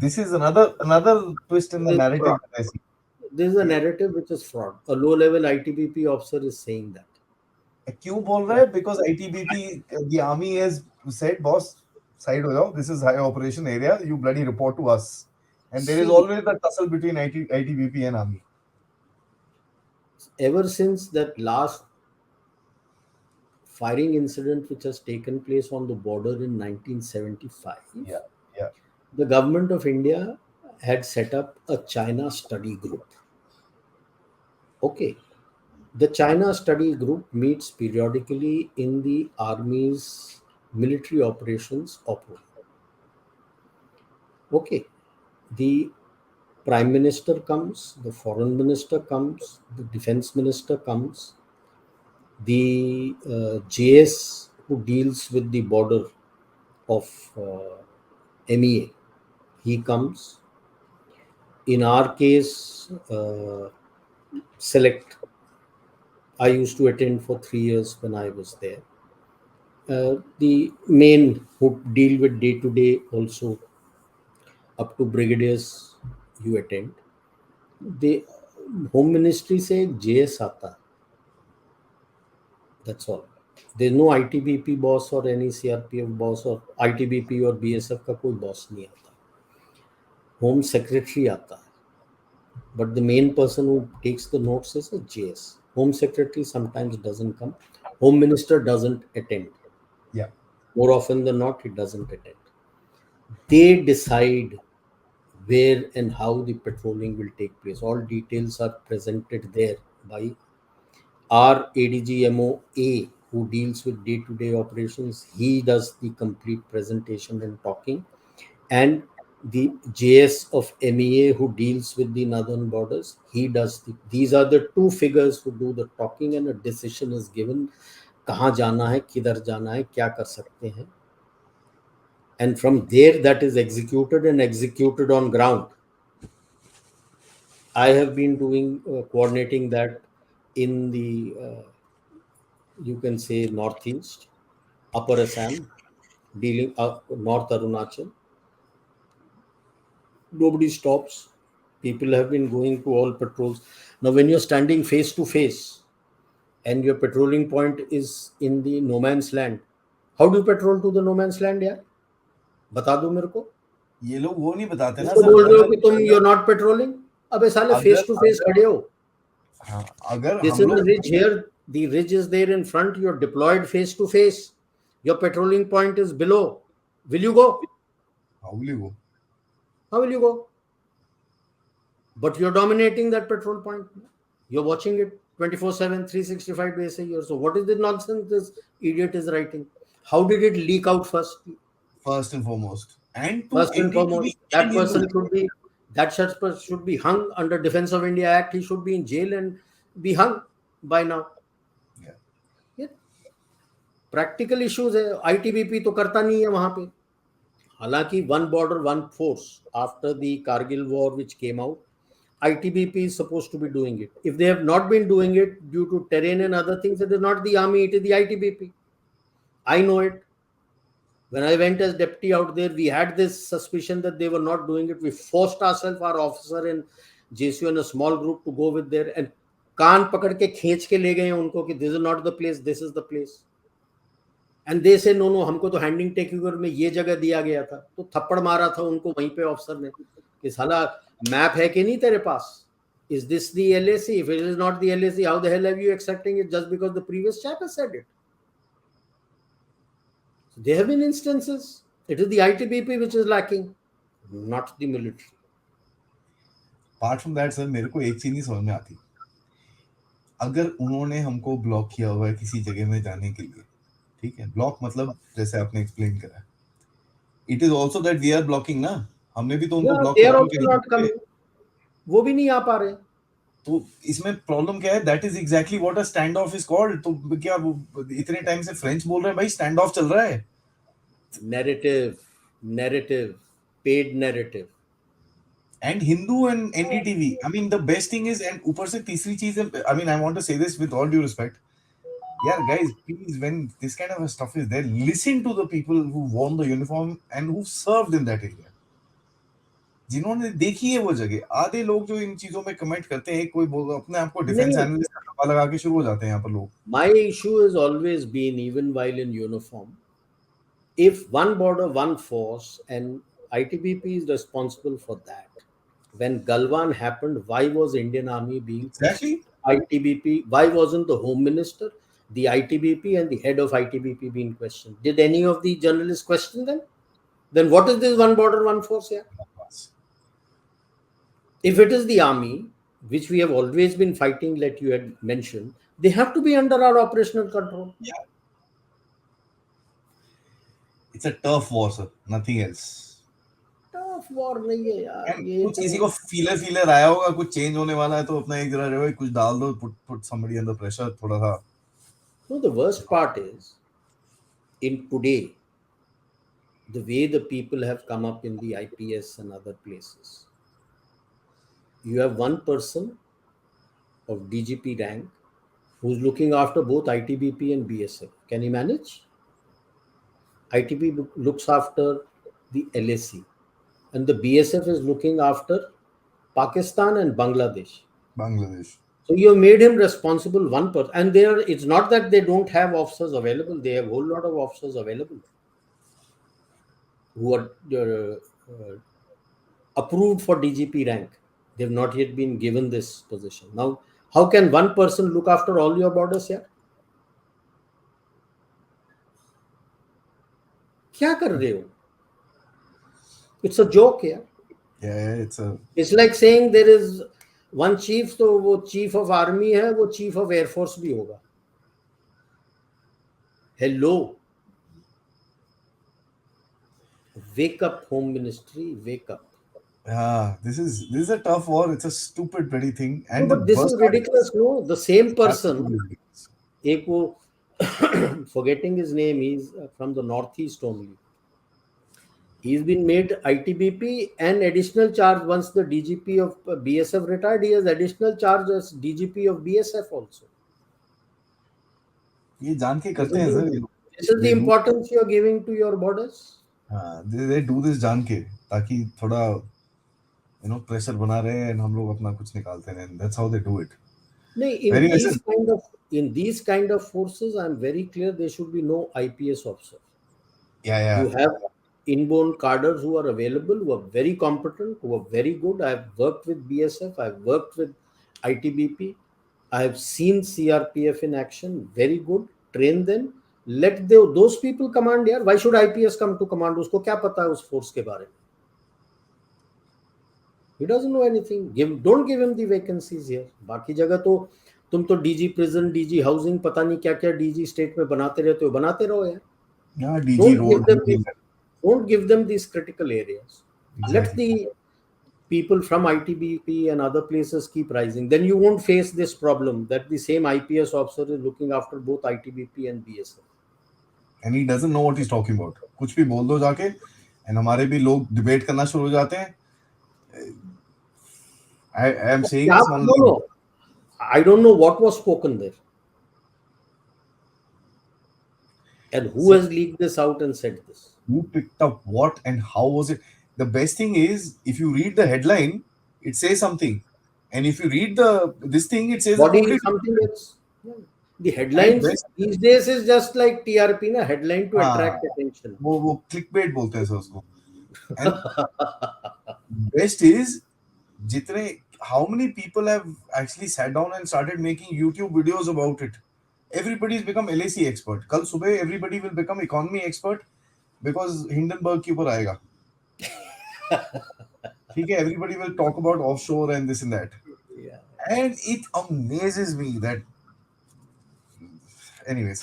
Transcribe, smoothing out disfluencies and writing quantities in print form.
This is another twist in the It's narrative fraud. that I see. This is a narrative which is fraud. A low-level ITBP officer is saying that. क्यों बोल रहा है? Because ITBP, the army has said, boss, side ho jao. This is high operation area. You bloody report to us. And there is See, always the tussle between ITBP and army. ever since that last firing incident which has taken place on the border in 1975, Yeah, yeah. the government of India had set up a China study group. Okay, the China study group meets periodically in the army's military operations opera. Okay, the prime minister comes, the foreign minister comes, the defense minister comes, the JS who deals with the border of MEA, he comes. In our case, select. I used to attend for 3 years when I was there. The main who deal with day to day also up to brigadiers you attend. The home ministry से एक JS आता है. That's all. There's no ITBP boss or any CRPF boss or ITBP और BSF का कोई boss नहीं आता. Home secretary आता है. But the main person who takes the notes is a JS. Home secretary sometimes doesn't come. Home minister doesn't attend. Yeah. More often than not, he doesn't attend. They decide where and how the patrolling will take place. All details are presented there by our ADGMOA, who deals with day-to-day operations. He does the complete presentation and talking, and the JS of MEA, who deals with the northern borders, he does these are the two figures who do the talking, and a decision is given. कहाँ जाना है, किधर जाना है, क्या कर सकते हैं, and from there that is executed and executed on ground. I have been doing coordinating that in the you can say northeast, upper Assam, dealing North Arunachal. Nobody stops. People have been going to all patrols. Now, when you're standing face to face and your patrolling point is in the no man's land, how do you patrol to the no man's land? यार बता दो मेरे को. ये लोग वो नहीं बताते ना इसको सर. बोल रहे हो अगर कि तुम अगर you're not patrolling. अबे साले अगर face to face खड़े हो. हाँ, अगर This हम is the लोग ridge here. The ridge is there in front. You're deployed face to face. Your patrolling point is below. Will you go? हाउली वो How will you go? But you're dominating that patrol point. You're watching it 24/7, 365 days a year. So what is the nonsense this idiot is writing? How did it leak out first? first and foremost, and to First and NDTV foremost, and that Hindu. person should be hung under Defense of India Act. He should be in jail and be hung by now. Yeah. Yeah. Practical issues है. ITBP तो करता नहीं है वहां पे. हालांकि one border one force after the Kargil war which came out, ITBP is supposed to be doing it. If they have not been doing it due to terrain and other things, it is not the army, it is the ITBP. I know it. When I went as deputy out there, we had this suspicion that they were not doing it. We forced ourselves, our officer and JCO and a small group, to go with there and कान पकड़ के खींच के ले गए उनको कि this is not the place, this is the place. And they say no, हमको तो हैंडिंग टेक में ये जगह दिया गया था. तो थप्पड़ मारा था उनको वहीं पे ऑफिसर ने कि साला मैप है कि नहीं तेरे पास. Is this the LAC? If it is not the LAC, how the hell are you accepting it just because the previous chap has said it? So there have been instances. It is the ITBP which is lacking, not the military. Apart from that, sir, मेरे को एक चीज नहीं समझ में आती. अगर उन्होंने हमको ब्लॉक किया हुआ है किसी जगह में जाने के लिए, ठीक है, ब्लॉक मतलब जैसे आपने एक्सप्लेन करा, it is also that we are blocking ना. हमने भी तो उनको ब्लॉक They करा are कि also कहीं not coming. वो भी नहीं आ पा रहे. तो इसमें प्रॉब्लम क्या है? That is exactly what a stand of is called. तो क्या इतने टाइम से फ्रेंच बोल रहे हैं भाई, स्टैंड ऑफ चल रहा है. Narrative, paid narrative. And Hindu and NDTV, I mean, the best thing is, and ऊपर से तीसरी चीज है, I mean, I want to say this with all due respect. Yeah, guys, please, when this kind of stuff is there, listen to the people who worn the uniform and who served in that area. जिन्होंने देखी है वो जगह। आधे लोग जो इन चीजों में कमेंट करते हैं, कोई अपने आप को डिफेंस नहीं, एनालिस्ट का डब्बा लगा के शुरू हो जाते हैं यहाँ पर लोग। my issue has always been, even while in uniform, if one border, one force, and ITBP is responsible for that. When Galwan happened, why was Indian Army being questioned? Exactly. ITBP, why wasn't the Home Minister, the ITBP, and the head of ITBP being questioned? Did any of the journalists question them? Then what is this one border, one force here? If it is the army, which we have always been fighting, like you had mentioned, they have to be under our operational control. It's a tough war sir, nothing else. Tough war नहीं है यार and ये कुछ तो। किसी को feeler feeler आया होगा, कुछ चेंज होने वाला है, तो अपना एक जरा रहो, कुछ डाल दो, पुट समबडी अंडर प्रेशर थोड़ा सा। No, the worst part is, in today, the way the people have come up in the IPS and other places. You have one person of DGP rank who's looking after both ITBP and BSF. Can he manage? ITB looks after the LAC, and the BSF is looking after Pakistan and Bangladesh. Bangladesh. So you have made him responsible one person, and there it's not that they don't have officers available; they have a whole lot of officers available who are approved for DGP rank. They've not yet been given this position. Now, how can one person look after all your borders here? क्या कर रहे हो? It's a joke here. Yeah, It's like saying there is one chief, तो वो chief of army है, वो chief of air force भी होगा. Hello. Wake up, Home Ministry, wake up. yeah, this is a tough war. It's a stupid bloody thing, No, and the but this is worst part ridiculous. is No, the same it's person, absolutely ridiculous. एक वो forgetting his name, he's from the northeast only. He's been made ITBP and additional charge once the DGP of BSF retired. He has additional charge as DGP of BSF also. ये जान के This करते is हैं sir ये the, लोग। this is the They do, importance you are giving to your borders. हाँ, they do this जान के, ताकि थोड़ा प्रेशर बना रहे and हम लोग अपना कुछ निकालते रहे, and that's how they do it. No, Very nice. in these kind of forces, I'm very clear there should be no IPS officer. Yeah. You have inborn cadres who are available, who are very competent, who are very good. I've worked with BSF, I've worked with ITBP, I have seen CRPF in action, very good. Train them. Let those people command here. Why should IPS come to command? उसको क्या पता है उस force के बारे में? He doesn't know anything. Don't give him the vacancies here. बाकी जगह तो तुम तो DG prison, DG housing, पता नहीं क्या क्या DG state में बनाते रहते हो, बनाते रहो यार. Yeah, DG Don't give road, them DG. don't give them these critical areas. Let Exactly. the people from ITBP and other places keep rising. Then you won't face this problem that the same IPS officer is looking after both ITBP and BSF. And he doesn't know what he's talking about. कुछ भी बोल दो जाके, and हमारे भी लोग debate करना शुरू हो जाते हैं. I am saying this one. No. I don't know what was spoken there. And who has leaked this out and said this? Who picked up what and how was it? The best thing is, if you read the headline, it says something, and if you read this thing, it says a Body totally is something different. else. The And headlines best, these days is just like TRP, na headline to attract attention. वो clickbait बोलते हैं sir उसको. And best is, जितने how many people have actually sat down and started making YouTube videos about it. Everybody's become LAC expert. कल सुबह everybody will become economy expert because Hindenburg के ऊपर आएगा. ठीक है, everybody will talk about offshore and this and that. Yeah. And it amazes me that, anyways,